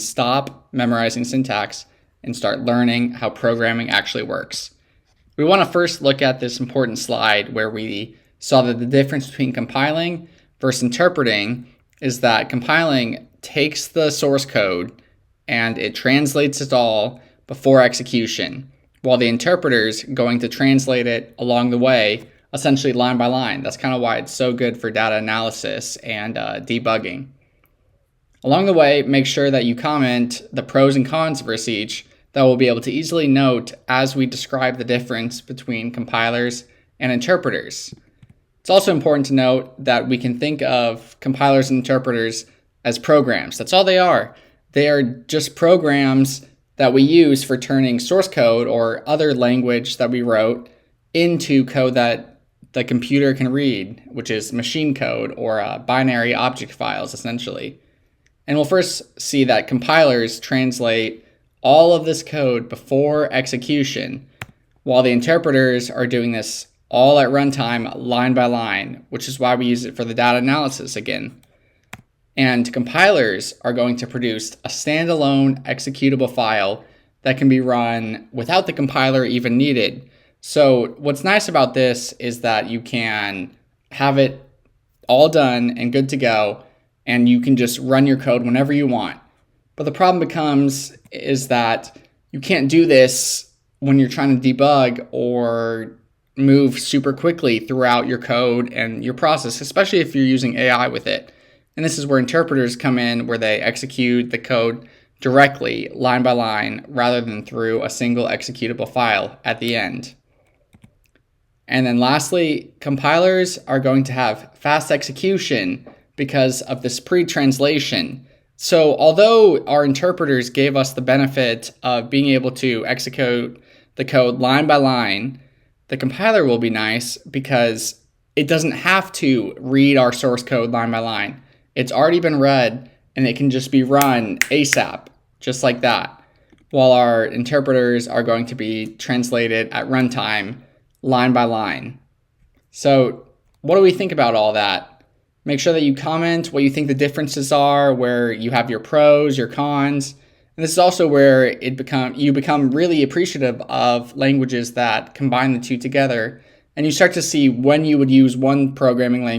stop memorizing syntax and start learning how programming actually works. We want to first look at this important slide where we saw that the difference between compiling versus interpreting is that compiling takes the source code and it translates it all before execution, while the interpreter's going to translate it along the way, essentially line by line. That's kind of why it's so good for data analysis and debugging. Along the way, make sure that you comment the pros and cons versus each that we'll be able to easily note as we describe the difference between compilers and interpreters. It's also important to note that we can think of compilers and interpreters as programs. That's all they are. They are just programs that we use for turning source code or other language that we wrote into code that the computer can read, which is machine code or binary object files, essentially. And we'll first see that compilers translate all of this code before execution, while the interpreters are doing this all at runtime, line by line, which is why we use it for the data analysis again. And compilers are going to produce a standalone executable file that can be run without the compiler even needed. So what's nice about this is that you can have it all done and good to go, and you can just run your code whenever you want. But the problem is that you can't do this when you're trying to debug or move super quickly throughout your code and your process, especially if you're using AI with it. And this is where interpreters come in, where they execute the code directly, line by line, rather than through a single executable file at the end. And then lastly, compilers are going to have fast execution because of this pre-translation. So although our interpreters gave us the benefit of being able to execute the code line by line, the compiler will be nice because it doesn't have to read our source code line by line. It's already been read and it can just be run ASAP, just like that, while our interpreters are going to be translated at runtime line by line. So what do we think about all that? Make sure that you comment what you think the differences are, where you have your pros, your cons. And this is also where you become really appreciative of languages that combine the two together. And you start to see when you would use one programming language